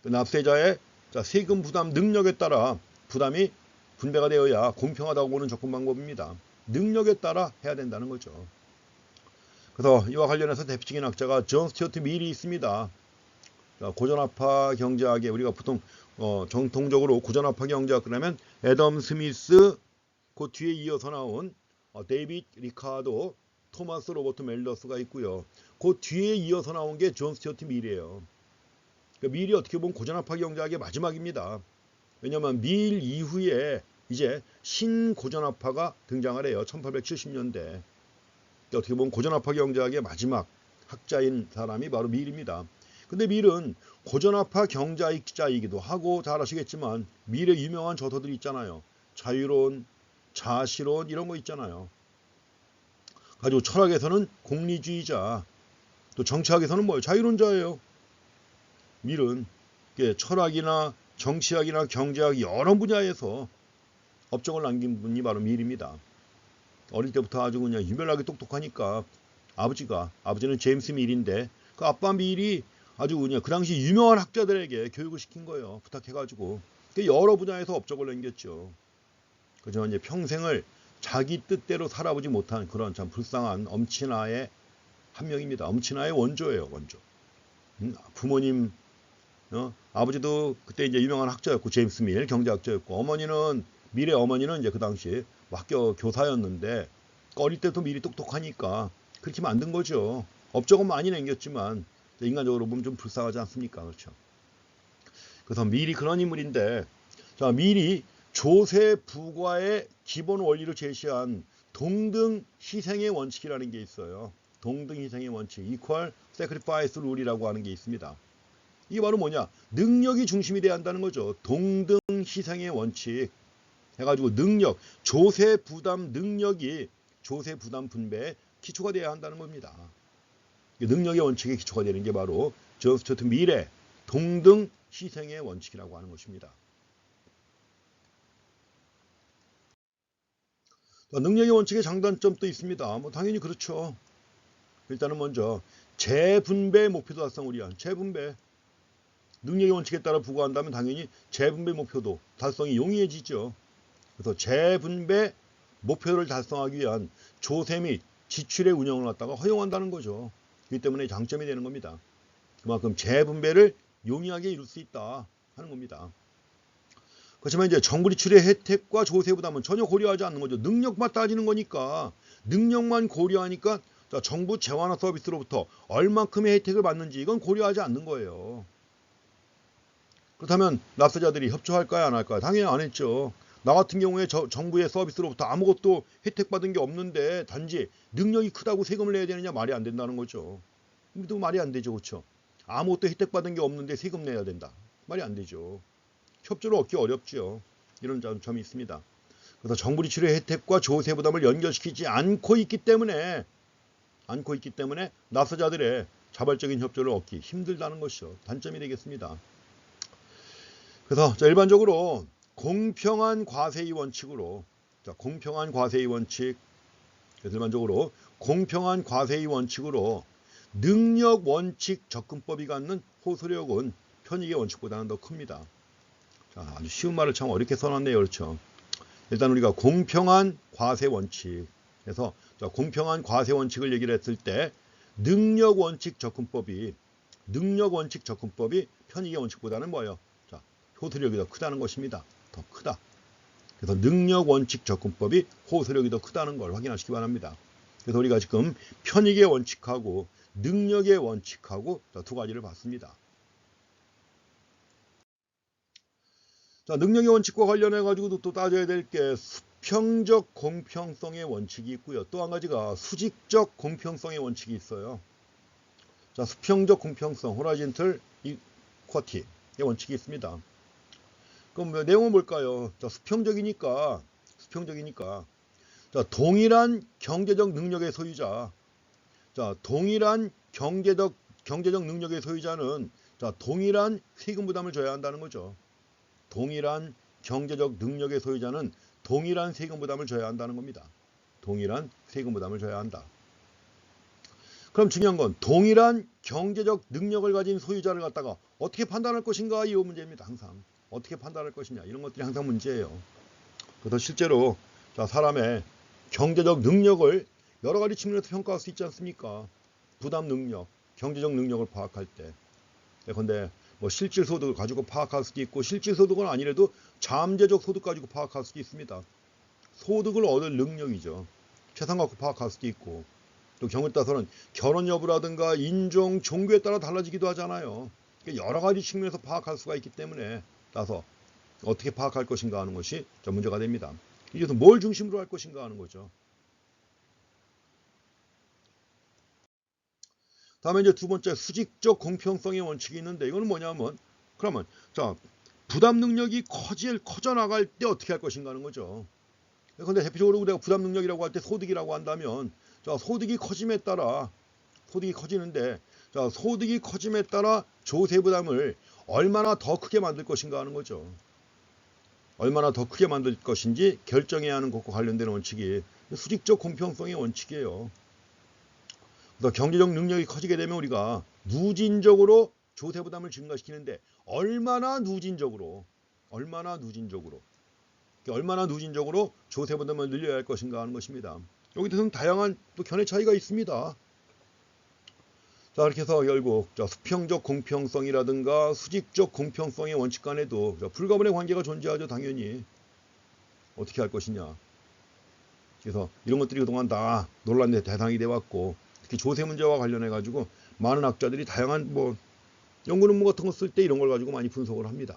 납세자의 세금 부담 능력에 따라 부담이 분배가 되어야 공평하다고 보는 접근 방법입니다. 능력에 따라 해야 된다는 거죠. 그래서 이와 관련해서 대표적인 학자가 존 스튜어트 밀이 있습니다. 고전압화 경제학에 우리가 보통 정통적으로 고전압화 경제학 그러면 애덤 스미스 그 뒤에 이어서 나온 데이빗 리카도 토마스 로버트 멜더스가 있고요. 그 뒤에 이어서 나온 게 존 스튜어트 밀이에요. 그러니까 밀이 어떻게 보면 고전압화 경제학의 마지막입니다. 왜냐하면 밀 이후에 이제 신고전압화가 등장을 해요. 1870년대. 어떻게 보면 고전압화 경제학의 마지막 학자인 사람이 바로 밀입니다. 근데 밀은 고전압화 경제학자이기도 하고 잘 아시겠지만 밀의 유명한 저서들이 있잖아요. 자유론, 자시론 이런 거 있잖아요. 가지고 철학에서는 공리주의자, 또 정치학에서는 뭐예요? 자유론자예요. 밀은 철학이나 정치학이나 경제학 여러 분야에서 업적을 남긴 분이 바로 밀입니다. 어릴 때부터 아주 그냥 유별나게 똑똑하니까 아버지는 제임스 밀인데 그 아빠 밀이 아주 그냥 그 당시 유명한 학자들에게 교육을 시킨 거예요. 부탁해가지고 여러 분야에서 업적을 남겼죠. 그렇지만 이제 평생을 자기 뜻대로 살아보지 못한 그런 참 불쌍한 엄친아의 한 명입니다. 엄친아의 원조예요, 원조. 부모님, 아버지도 그때 이제 유명한 학자였고 제임스 밀 경제학자였고 밀의 어머니는 이제 그 당시 학교 교사였는데 어릴 때도 밀이 똑똑하니까 그렇게 만든 거죠. 업적은 많이 남겼지만 인간적으로 보면 좀 불쌍하지 않습니까? 그렇죠. 그래서 밀이 그런 인물인데 밀이 조세 부과의 기본 원리를 제시한 동등 희생의 원칙이라는 게 있어요. 동등 희생의 원칙, equal sacrifice rule이라고 하는 게 있습니다. 이게 바로 뭐냐? 능력이 중심이 돼야 한다는 거죠. 동등 희생의 원칙 해가지고 능력, 조세 부담 능력이 조세 부담 분배의 기초가 돼야 한다는 겁니다. 능력의 원칙의 기초가 되는 게 바로 존 스튜어트 밀의 동등 희생의 원칙이라고 하는 것입니다. 능력의 원칙의 장단점도 있습니다. 당연히 그렇죠. 일단은 먼저 재분배 목표도 달성을 위한 재분배. 능력의 원칙에 따라 부과한다면 당연히 재분배 목표도 달성이 용이해지죠. 그래서 재분배 목표를 달성하기 위한 조세 및 지출의 운영을 갖다가 허용한다는 거죠. 그렇기 때문에 장점이 되는 겁니다. 그만큼 재분배를 용이하게 이룰 수 있다 하는 겁니다. 그렇지만 이제 정부 지출의 혜택과 조세 부담은 전혀 고려하지 않는 거죠. 능력만 따지는 거니까 능력만 고려하니까 정부 재화나 서비스로부터 얼만큼의 혜택을 받는지 이건 고려하지 않는 거예요. 그렇다면 납세자들이 협조할까요? 안 할까요? 당연히 안 했죠. 나 같은 경우에 정부의 서비스로부터 아무것도 혜택받은 게 없는데 단지 능력이 크다고 세금을 내야 되느냐 말이 안 된다는 거죠. 또 말이 안 되죠. 그렇죠? 아무것도 혜택받은 게 없는데 세금 내야 된다. 말이 안 되죠. 협조를 얻기 어렵죠. 이런 점이 있습니다. 그래서 정부 지출의 혜택과 조세 부담을 연결시키지 않고 있기 때문에 납세자들의 자발적인 협조를 얻기 힘들다는 것이죠. 단점이 되겠습니다. 그래서 일반적으로 공평한 과세의 원칙으로 능력 원칙 접근법이 갖는 호소력은 편익의 원칙보다는 더 큽니다. 아주 쉬운 말을 참 어렵게 써놨네요. 그렇죠. 일단 우리가 공평한 과세 원칙에서 공평한 과세 원칙을 얘기를 했을 때 능력 원칙 접근법이 편익의 원칙보다는 뭐예요? 호소력이 더 크다는 것입니다. 더 크다. 그래서 능력 원칙 접근법이 호소력이 더 크다는 걸 확인하시기 바랍니다. 그래서 우리가 지금 편익의 원칙하고 능력의 원칙하고 두 가지를 봤습니다. 능력의 원칙과 관련해 가지고도 또 따져야 될 게 수평적 공평성의 원칙이 있고요. 또 한 가지가 수직적 공평성의 원칙이 있어요. 수평적 공평성, horizontal equity의 원칙이 있습니다. 그럼 내용은 뭘까요? 수평적이니까 동일한 경제적 능력의 소유자, 동일한 경제적 능력의 소유자는 동일한 세금 부담을 져야 한다는 거죠. 동일한 경제적 능력의 소유자는 동일한 세금 부담을 져야 한다는 겁니다. 동일한 세금 부담을 져야 한다. 그럼 중요한 건 동일한 경제적 능력을 가진 소유자를 갖다가 어떻게 판단할 것인가, 이 문제입니다. 항상 어떻게 판단할 것이냐, 이런 것들이 항상 문제예요. 그래서 실제로 자, 사람의 경제적 능력을 여러 가지 측면에서 평가할 수 있지 않습니까? 부담 능력, 경제적 능력을 파악할 때. 예컨대 뭐 실질 소득을 가지고 파악할 수도 있고, 실질 소득은 아니라도 잠재적 소득 가지고 파악할 수도 있습니다. 소득을 얻을 능력이죠. 최상 갖고 파악할 수도 있고, 또 경우에 따라서는 결혼 여부라든가 인종, 종교에 따라 달라지기도 하잖아요. 그러니까 여러 가지 측면에서 파악할 수가 있기 때문에 따라서 어떻게 파악할 것인가 하는 것이 문제가 됩니다. 이래서 뭘 중심으로 할 것인가 하는 거죠. 다음에 이제 두 번째, 수직적 공평성의 원칙이 있는데, 이거는 뭐냐면, 그러면 자, 부담 능력이 커져 나갈 때 어떻게 할 것인가 하는 거죠. 근데 대표적으로 우리가 부담 능력이라고 할 때 소득이라고 한다면, 자, 소득이 커짐에 따라, 소득이 커지는데, 자, 소득이 커짐에 따라 조세 부담을 얼마나 더 크게 만들 것인가 하는 거죠. 얼마나 더 크게 만들 것인지 결정해야 하는 것과 관련되는 원칙이 수직적 공평성의 원칙이에요. 그래서 경제적 능력이 커지게 되면 우리가 누진적으로 조세 부담을 증가시키는데, 얼마나 누진적으로 조세 부담을 늘려야 할 것인가 하는 것입니다. 여기 대해서는 다양한 또 견해 차이가 있습니다. 자, 이렇게 해서 결국 수평적 공평성이라든가 수직적 공평성의 원칙 간에도 불가분의 관계가 존재하죠. 당연히 어떻게 할 것이냐. 그래서 이런 것들이 그동안 다 논란의 대상이 되어왔고, 특히 조세 문제와 관련해 가지고 많은 학자들이 다양한 뭐 연구 논문 같은 거 쓸 때 이런 걸 가지고 많이 분석을 합니다.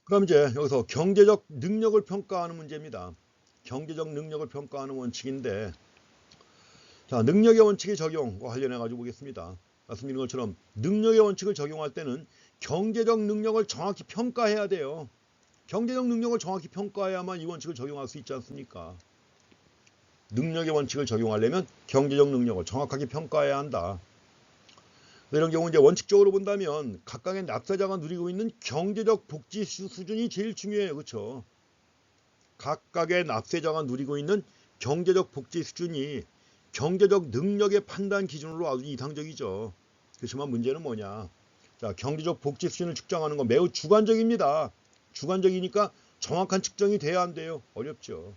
그럼 이제 여기서 경제적 능력을 평가하는 문제입니다. 경제적 능력을 평가하는 원칙인데, 자, 능력의 원칙의 적용과 관련해 가지고 보겠습니다. 말씀드린 것처럼 능력의 원칙을 적용할 때는 경제적 능력을 정확히 평가해야 돼요. 경제적 능력을 정확히 평가해야만 이 원칙을 적용할 수 있지 않습니까? 능력의 원칙을 적용하려면 경제적 능력을 정확하게 평가해야 한다. 이런 경우 이제 원칙적으로 본다면 각각의 납세자가 누리고 있는 경제적 복지 수준이 제일 중요해요. 그렇죠? 각각의 납세자가 누리고 있는 경제적 복지 수준이 경제적 능력의 판단 기준으로 아주 이상적이죠. 그렇지만 문제는 뭐냐? 자, 경제적 복지 수준을 측정하는 건 매우 주관적입니다. 주관적이니까 정확한 측정이 돼야 안 돼요. 어렵죠.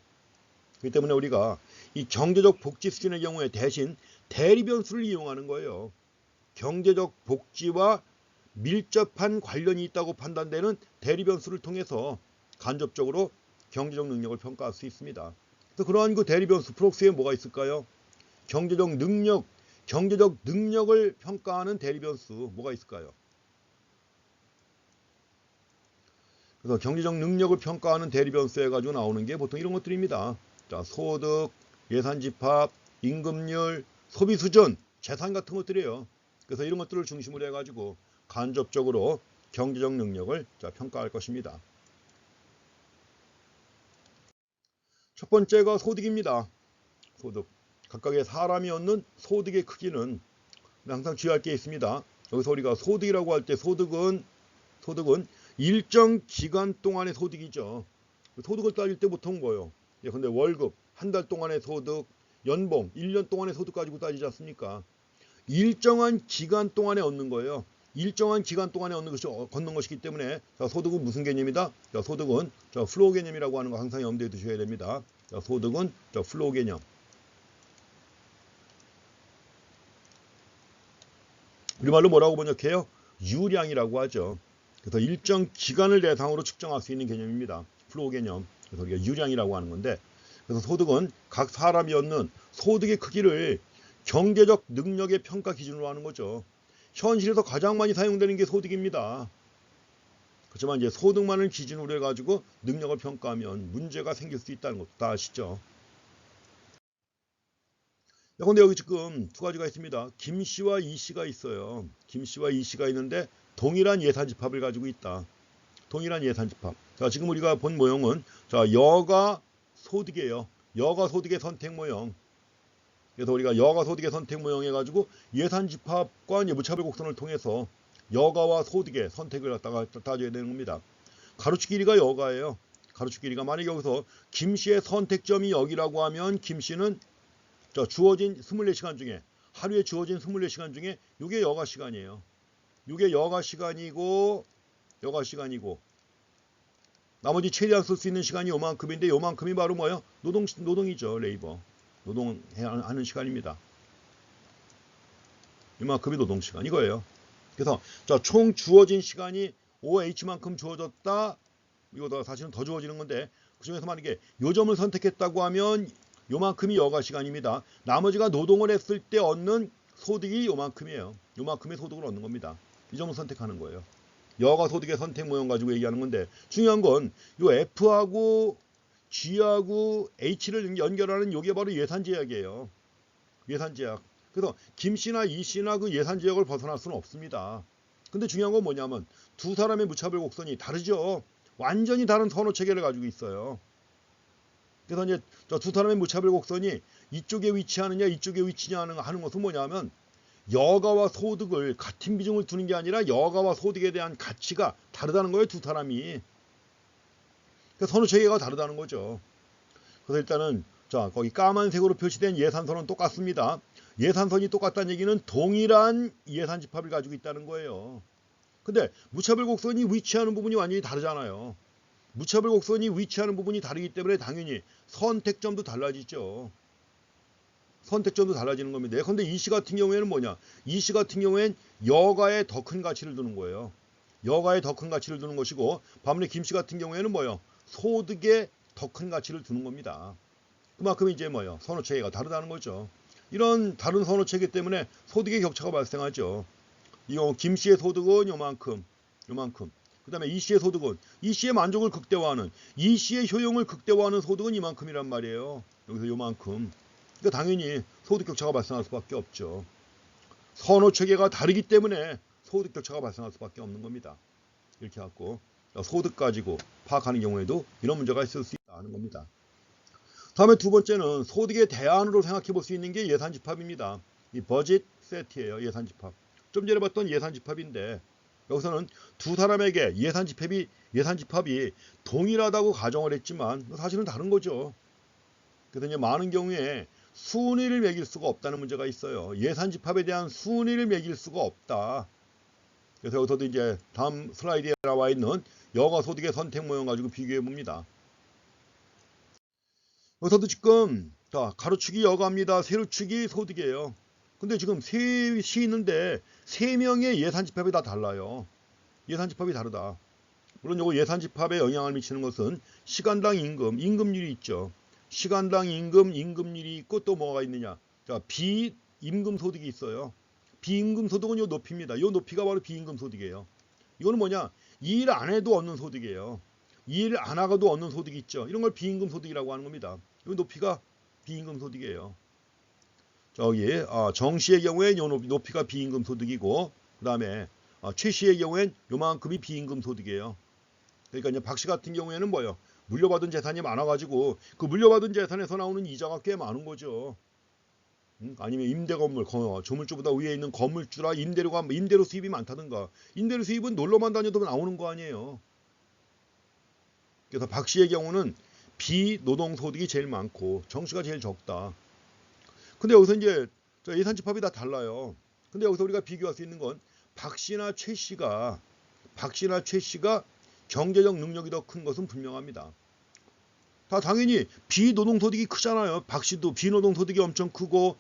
그렇기 때문에 우리가 이 경제적 복지 수준의 경우에 대신 대리변수를 이용하는 거예요. 경제적 복지와 밀접한 관련이 있다고 판단되는 대리변수를 통해서 간접적으로 경제적 능력을 평가할 수 있습니다. 그래서 그러한 그 대리변수 프록스에 뭐가 있을까요? 경제적 능력을 평가하는 대리변수 뭐가 있을까요? 그래서 경제적 능력을 평가하는 대리변수 해가지고 나오는 게 보통 이런 것들입니다. 자, 소득, 예산집합, 임금률, 소비수준, 재산 같은 것들이에요. 그래서 이런 것들을 중심으로 해가지고 간접적으로 경제적 능력을 평가할 것입니다. 첫 번째가 소득입니다. 소득. 각각의 사람이 얻는 소득의 크기는 항상 주의할 게 있습니다. 여기서 우리가 소득이라고 할 때 소득은 일정 기간 동안의 소득이죠. 소득을 따질 때 보통 뭐예요? 근데 월급, 한 달 동안의 소득, 연봉, 1년 동안의 소득 가지고 따지지 않습니까? 일정한 기간 동안에 얻는 거예요. 일정한 기간 동안에 얻는 것이기 때문에 자, 소득은 무슨 개념이다? 자, 소득은 플로우 개념이라고 하는 거 항상 염두에 두셔야 됩니다. 자, 소득은 플로우 개념. 우리말로 뭐라고 번역해요? 유량이라고 하죠. 그래서 일정 기간을 대상으로 측정할 수 있는 개념입니다. 플로우 개념. 그래서 우리가 유량이라고 하는 건데, 그래서 소득은 각 사람이 얻는 소득의 크기를 경제적 능력의 평가 기준으로 하는 거죠. 현실에서 가장 많이 사용되는 게 소득입니다. 그렇지만 이제 소득만을 기준으로 해가지고 능력을 평가하면 문제가 생길 수 있다는 것도 다 아시죠? 근데 여기 지금 두 가지가 있습니다. 김 씨와 이 씨가 있어요. 김 씨와 이 씨가 있는데 동일한 예산집합을 가지고 있다. 동일한 예산집합. 자, 지금 우리가 본 모형은 자, 여가 소득이에요. 여가 소득의 선택 모형. 그래서 우리가 여가 소득의 선택 모형 해가지고 예산집합과 무차별 곡선을 통해서 여가와 소득의 선택을 갖다가 따져야 되는 겁니다. 가로축 길이가 여가예요. 가로축 길이가 만약에 여기서 김 씨의 선택점이 여기라고 하면 김 씨는 주어진 24시간 중에 하루에 주어진 24시간 중에 이게 여가 시간이에요. 이게 여가 시간이고 나머지 최대한 쓸 수 있는 시간이 요만큼인데 요만큼이 바로 뭐예요? 노동이죠. 레이버. 노동해야 하는 시간입니다. 요만큼이 노동시간 이거예요. 그래서 총 주어진 시간이 OH만큼 주어졌다. 이거 사실은 더 주어지는 건데 그중에서 만약에 요 점을 선택했다고 하면 요만큼이 여가 시간입니다. 나머지가 노동을 했을 때 얻는 소득이 요만큼이에요. 요만큼의 소득을 얻는 겁니다. 이 점을 선택하는 거예요. 여가 소득의 선택 모형 가지고 얘기하는 건데 중요한 건 요 F하고 G하고 H를 연결하는 요게 바로 예산제약이에요. 예산제약. 그래서 김씨나 이씨나 그 예산제약을 벗어날 수는 없습니다. 근데 중요한 건 뭐냐면 두 사람의 무차별 곡선이 다르죠. 완전히 다른 선호체계를 가지고 있어요. 그래서 이제 두 사람의 무차별 곡선이 이쪽에 위치하느냐 이쪽에 위치하느냐 하는 것은 뭐냐면 여가와 소득을 같은 비중을 두는 게 아니라 여가와 소득에 대한 가치가 다르다는 거예요. 두 사람이. 그러니까 선호체계가 다르다는 거죠. 그래서 일단은 거기 까만색으로 표시된 예산선은 똑같습니다. 예산선이 똑같다는 얘기는 동일한 예산집합을 가지고 있다는 거예요. 근데 무차별 곡선이 위치하는 부분이 완전히 다르잖아요. 무차별 곡선이 위치하는 부분이 다르기 때문에 당연히 선택점도 달라지죠. 선택점도 달라지는 겁니다. 근데 이씨 같은 경우에는 뭐냐? 이씨 같은 경우엔 여가에 더 큰 가치를 두는 거예요. 여가에 더 큰 가치를 두는 것이고 반면에 김씨 같은 경우에는 뭐예요? 소득에 더 큰 가치를 두는 겁니다. 그만큼 이제 뭐예요? 선호체계가 다르다는 거죠. 이런 다른 선호체계 때문에 소득의 격차가 발생하죠. 이거 김씨의 소득은 요만큼. 그 다음에 이씨의 소득은 이씨의 만족을 극대화하는 이씨의 효용을 극대화하는 소득은 이만큼이란 말이에요. 여기서 요만큼. 그러니까 당연히 소득 격차가 발생할 수밖에 없죠. 선호체계가 다르기 때문에 소득 격차가 발생할 수밖에 없는 겁니다. 이렇게 갖고 소득 가지고 파악하는 경우에도 이런 문제가 있을 수 있다는 겁니다. 다음에 두 번째는 소득의 대안으로 생각해 볼 수 있는 게 예산집합입니다. 이 버짓 세트예요. 예산집합. 좀 전에 봤던 예산집합인데 여기서는 두 사람에게 예산집합이 동일하다고 가정을 했지만 사실은 다른 거죠. 그래서 이제 많은 경우에 순위를 매길 수가 없다는 문제가 있어요. 예산집합에 대한 순위를 매길 수가 없다. 그래서 여기서도 이제 다음 슬라이드에 나와 있는 여가 소득의 선택 모형 가지고 비교해 봅니다. 여기서도 지금 가로축이 여가입니다. 세로축이 소득이에요. 근데 지금 셋이 있는데 세 명의 예산집합이 다 달라요. 예산집합이 다르다. 물론 이거 예산집합에 영향을 미치는 것은 시간당 임금, 임금률이 있죠. 시간당 임금, 임금률이 있고 또 뭐가 있느냐. 비임금 소득이 있어요. 비임금 소득은 요 높이입니다. 요 높이가 바로 비임금 소득이에요. 이거는 뭐냐? 일 안 해도 얻는 소득이에요. 일 안 하고도 얻는 소득이 있죠. 이런 걸 비임금 소득이라고 하는 겁니다. 이 높이가 비임금 소득이에요. 정 씨의 경우엔 요 높이가 비임금 소득이고 그 다음에 최 씨의 경우엔 요만큼이 비임금 소득이에요. 그러니까 이제 박 씨 같은 경우에는 뭐예요? 물려받은 재산이 많아가지고 그 물려받은 재산에서 나오는 이자가 꽤 많은 거죠. 아니면 임대 건물, 조물주보다 위에 있는 건물주라 임대료 수입이 많다든가. 임대료 수입은 놀러만 다녀도 나오는 거 아니에요. 그래서 박 씨의 경우는 비노동소득이 제일 많고 정 씨가 제일 적다. 근데 여기서 이제 예산집합이 다 달라요. 근데 여기서 우리가 비교할 수 있는 건 박 씨나 최 씨가 경제적 능력이 더 큰 것은 분명합니다. 다 당연히 비노동소득이 크잖아요. 박 씨도 비노동소득이 엄청 크고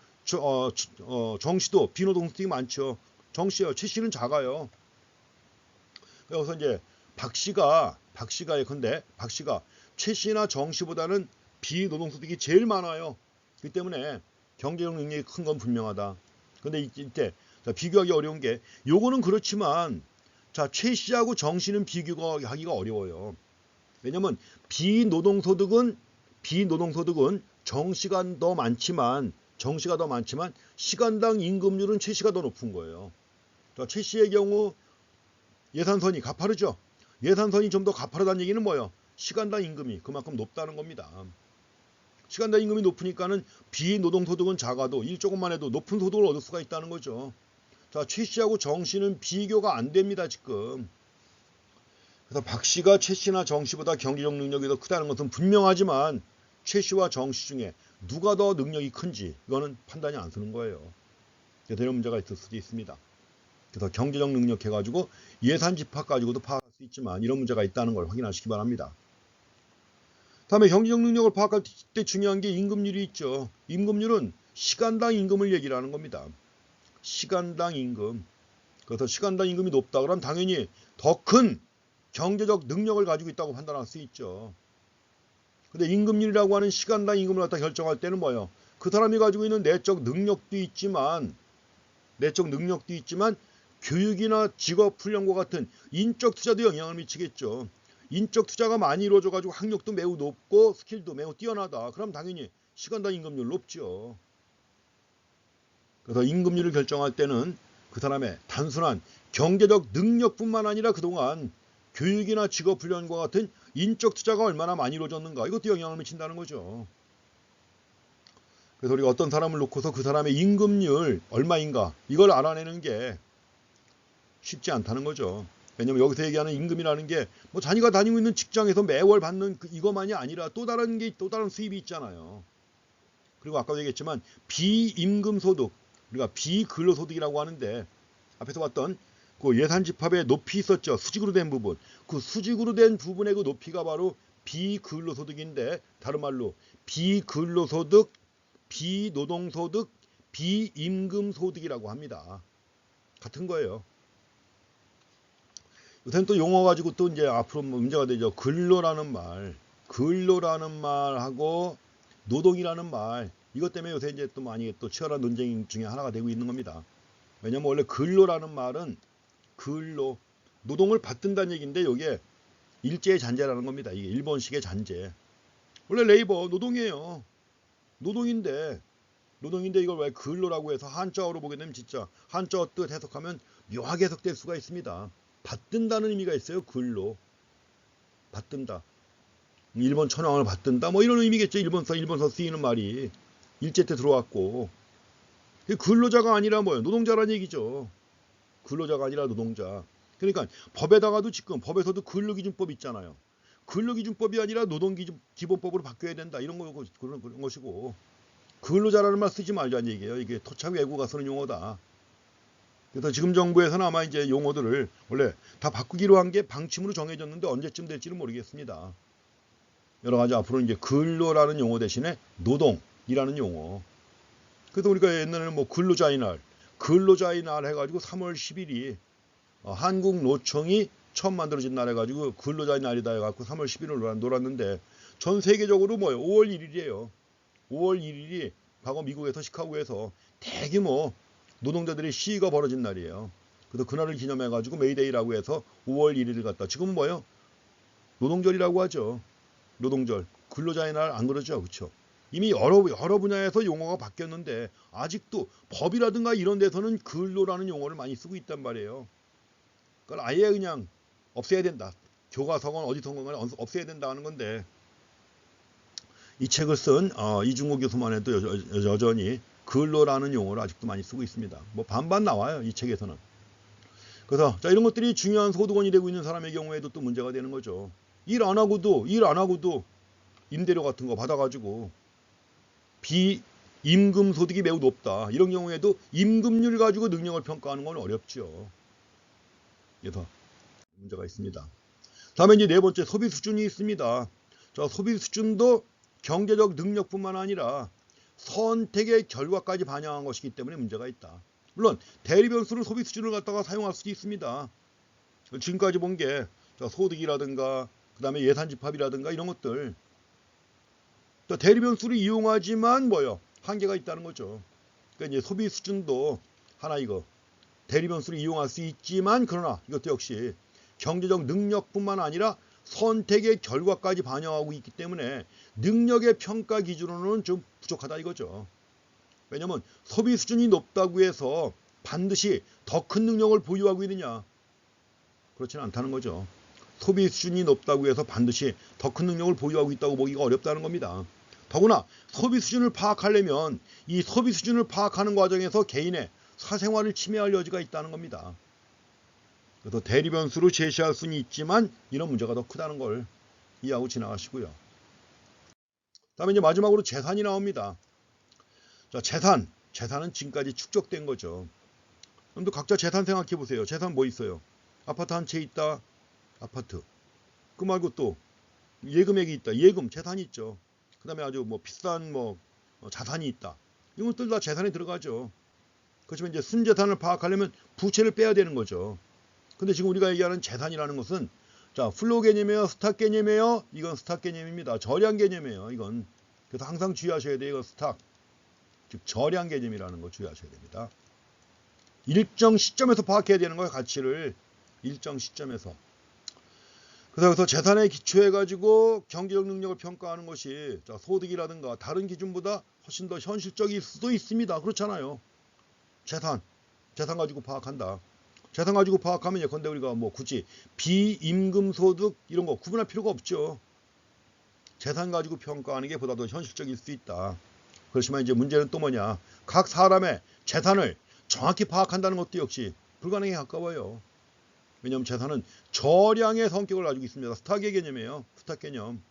정 씨도 비노동소득이 많죠. 정 씨요, 최 씨는 작아요. 여기서 이제 박 씨가 최 씨나 정 씨보다는 비노동소득이 제일 많아요. 그렇기 때문에 경제적 능력이 큰 건 분명하다. 근데 이때 비교하기 어려운 게 요거는 그렇지만 최 씨하고 정 씨는 비교하기가 어려워요. 왜냐면 비노동소득은 정 씨가 더 많지만 시간당 임금률은 최 씨가 더 높은 거예요. 최 씨의 경우 예산선이 가파르죠. 예산선이 좀 더 가파르다는 얘기는 뭐예요? 시간당 임금이 그만큼 높다는 겁니다. 시간당 임금이 높으니까는 비노동소득은 작아도 일 조금만 해도 높은 소득을 얻을 수가 있다는 거죠. 최 씨하고 정 씨는 비교가 안 됩니다, 지금. 그래서 박 씨가 최 씨나 정 씨보다 경제적 능력이 더 크다는 것은 분명하지만 최 씨와 정 씨 중에 누가 더 능력이 큰지 이거는 판단이 안 서는 거예요. 그래서 이런 문제가 있을 수도 있습니다. 그래서 경제적 능력 해가지고 예산 집합 가지고도 파악할 수 있지만 이런 문제가 있다는 걸 확인하시기 바랍니다. 다음에 경제적 능력을 파악할 때 중요한 게 임금률이 있죠. 임금률은 시간당 임금을 얘기를 하는 겁니다. 시간당 임금. 그래서 시간당 임금이 높다 그러면 당연히 더 큰 경제적 능력을 가지고 있다고 판단할 수 있죠. 근데 임금률이라고 하는 시간당 임금을 갖다 결정할 때는 뭐예요? 그 사람이 가지고 있는 내적 능력도 있지만 교육이나 직업 훈련과 같은 인적 투자도 영향을 미치겠죠. 인적 투자가 많이 이루어져 가지고 학력도 매우 높고 스킬도 매우 뛰어나다. 그럼 당연히 시간당 임금률 높죠. 그래서 임금률을 결정할 때는 그 사람의 단순한 경제적 능력뿐만 아니라 그동안 교육이나 직업 훈련과 같은 인적 투자가 얼마나 많이 이루어졌는가 이것도 영향을 미친다는 거죠. 그래서 우리가 어떤 사람을 놓고서 그 사람의 임금률 얼마인가 이걸 알아내는 게 쉽지 않다는 거죠. 왜냐면 여기서 얘기하는 임금이라는 게 뭐 자기가 다니고 있는 직장에서 매월 받는 이것만이 아니라 또 다른 수입이 있잖아요. 그리고 아까도 얘기했지만 비임금 소득, 우리가 비근로소득이라고 하는데 앞에서 봤던 그 예산 집합에 높이 있었죠. 수직으로 된 부분. 그 수직으로 된 부분의 그 높이가 바로 비근로소득인데 다른 말로 비근로소득, 비노동소득, 비임금소득이라고 합니다. 같은 거예요. 요새는 또 용어 가지고 또 이제 앞으로 문제가 되죠. 근로라는 말하고 노동이라는 말. 이것 때문에 요새 이제 또 많이 또 치열한 논쟁 중에 하나가 되고 있는 겁니다. 왜냐면 원래 근로라는 말은 노동을 받든다는 얘기인데 이게 일제의 잔재라는 겁니다. 이게 일본식의 잔재. 원래 레이버 노동이에요. 노동인데 이걸 왜 근로라고 해서 한자어로 보게 되면 진짜 한자어 뜻 해석하면 묘하게 해석될 수가 있습니다. 받든다는 의미가 있어요. 근로. 받든다. 일본 천황을 받든다. 뭐 이런 의미겠죠. 일본서 쓰이는 말이. 일제 때 들어왔고. 근로자가 아니라 뭐예요? 노동자란 얘기죠. 근로자가 아니라 노동자. 그러니까 법에다가도 지금 법에서도 근로기준법 있잖아요. 근로기준법이 아니라 노동기본법으로 바뀌어야 된다. 그런 것이고. 근로자라는 말 쓰지 말자는 얘기예요. 이게 토착 외국가 쓰는 용어다. 그래서 지금 정부에서는 아마 이제 용어들을 원래 다 바꾸기로 한 게 방침으로 정해졌는데 언제쯤 될지는 모르겠습니다. 여러 가지 앞으로 이제 근로라는 용어 대신에 노동이라는 용어. 그래서 우리가 옛날에는 뭐 근로자의 날 해가지고 3월 10일이 한국노총이 처음 만들어진 날 해가지고 근로자의 날이다 해갖고 3월 10일을 놀았는데 전 세계적으로 뭐예요? 5월 1일이에요. 5월 1일이 과거 미국에서 시카고에서 대규모 노동자들의 시위가 벌어진 날이에요. 그래서 그날을 기념해가지고 메이데이라고 해서 5월 1일을 갖다 지금은 뭐예요? 노동절이라고 하죠. 노동절. 근로자의 날 안 그러죠? 그렇죠? 이미 여러 분야에서 용어가 바뀌었는데 아직도 법이라든가 이런 데서는 근로라는 용어를 많이 쓰고 있단 말이에요. 그걸 아예 그냥 없애야 된다. 교과서건 어디서건 없애야 된다 하는 건데 이 책을 쓴 이중호 교수만 해도 여전히 근로라는 용어를 아직도 많이 쓰고 있습니다. 뭐 반반 나와요. 이 책에서는. 그래서 이런 것들이 중요한 소득원이 되고 있는 사람의 경우에도 또 문제가 되는 거죠. 일 안 하고도 임대료 같은 거 받아가지고 비임금 소득이 매우 높다. 이런 경우에도 임금률 가지고 능력을 평가하는 건 어렵죠. 그래서 문제가 있습니다. 다음에 이제 네 번째 소비 수준이 있습니다. 소비 수준도 경제적 능력뿐만 아니라 선택의 결과까지 반영한 것이기 때문에 문제가 있다. 물론 대리 변수로 소비 수준을 갖다가 사용할 수도 있습니다. 지금까지 본 게 소득이라든가 그 다음에 예산 집합이라든가 이런 것들 대리 변수를 이용하지만 한계가 있다는 거죠. 그러니까 이제 소비 수준도 하나 대리 변수를 이용할 수 있지만 그러나 이것도 역시 경제적 능력뿐만 아니라 선택의 결과까지 반영하고 있기 때문에 능력의 평가 기준으로는 좀 부족하다 이거죠. 왜냐하면 소비 수준이 높다고 해서 반드시 더 큰 능력을 보유하고 있느냐? 그렇지는 않다는 거죠. 소비 수준이 높다고 해서 반드시 더 큰 능력을 보유하고 있다고 보기가 어렵다는 겁니다. 더구나 소비 수준을 파악하려면 이 소비 수준을 파악하는 과정에서 개인의 사생활을 침해할 여지가 있다는 겁니다. 그래서 대리변수로 제시할 수는 있지만 이런 문제가 더 크다는 걸 이해하고 지나가시고요. 다음에 이제 마지막으로 재산이 나옵니다. 자, 재산은 지금까지 축적된 거죠. 그럼 또 각자 재산 생각해 보세요. 재산 뭐 있어요? 아파트 한 채 있다. 아파트. 그 말고 또 예금액이 있다. 예금 재산이 있죠. 그다음에 아주 뭐 비싼 뭐 자산이 있다. 이런 것들 다 재산에 들어가죠. 그렇지만 이제 순재산을 파악하려면 부채를 빼야 되는 거죠. 근데 지금 우리가 얘기하는 재산이라는 것은 자, 플로우 개념이에요, 스탁 개념이에요. 이건 스탁 개념입니다. 저량 개념이에요. 이건. 그래서 항상 주의하셔야 돼요. 이거 스탁. 즉 저량 개념이라는 거 주의하셔야 됩니다. 일정 시점에서 파악해야 되는 거예요. 가치를. 일정 시점에서. 그래서 재산에 기초해 가지고 경제적 능력을 평가하는 것이 자, 소득이라든가 다른 기준보다 훨씬 더 현실적일 수도 있습니다. 그렇잖아요. 재산 가지고 파악한다. 재산 가지고 파악하면 예컨대 우리가 뭐 굳이 비임금 소득 이런 거 구분할 필요가 없죠. 재산 가지고 평가하는 게 보다 더 현실적일 수 있다. 그렇지만 이제 문제는 또 뭐냐. 각 사람의 재산을 정확히 파악한다는 것도 역시 불가능에 가까워요. 왜냐하면 재산은 저량의 성격을 가지고 있습니다. 스탁의 개념이에요. 스탁 개념.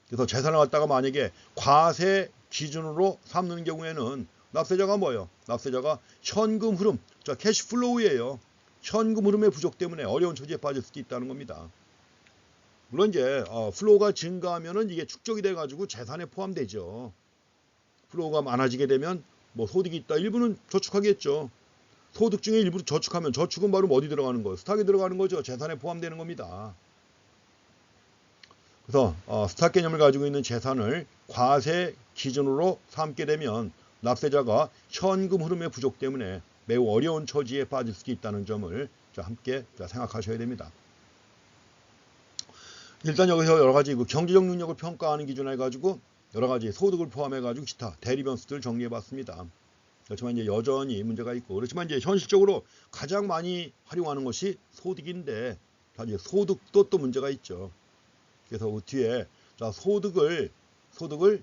그래서 재산을 갖다가 만약에 과세 기준으로 삼는 경우에는 납세자가 뭐예요? 납세자가 현금 흐름, 자 캐시플로우예요. 현금 흐름의 부족 때문에 어려운 처지에 빠질 수도 있다는 겁니다. 물론 이제 플로우가 증가하면은 이게 축적이 돼가지고 재산에 포함되죠. 플로우가 많아지게 되면 뭐 소득이 있다. 일부는 저축하겠죠. 소득 중에 일부를 저축하면 저축은 바로 어디 들어가는 거예요? 스탁에 들어가는 거죠. 재산에 포함되는 겁니다. 그래서 스탁 개념을 가지고 있는 재산을 과세 기준으로 삼게 되면 납세자가 현금 흐름의 부족 때문에 매우 어려운 처지에 빠질 수도 있다는 점을 함께 생각하셔야 됩니다. 일단 여기서 여러 가지 경제적 능력을 평가하는 기준을 해가지고 여러 가지 소득을 포함해가지고 기타 대리 변수들을 정리해봤습니다. 그렇지만 이제 여전히 문제가 있고 그렇지만 이제 현실적으로 가장 많이 활용하는 것이 소득인데 이제 소득도 또 문제가 있죠. 그래서 그 뒤에 소득을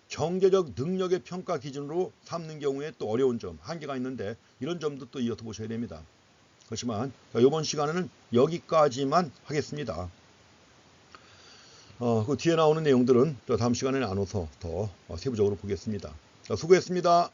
경제적 능력의 평가 기준으로 삼는 경우에 또 어려운 점, 한계가 있는데 이런 점도 또 이어서 보셔야 됩니다. 그렇지만 이번 시간에는 여기까지만 하겠습니다. 그 뒤에 나오는 내용들은 다음 시간에 나눠서 더 세부적으로 보겠습니다. 수고했습니다.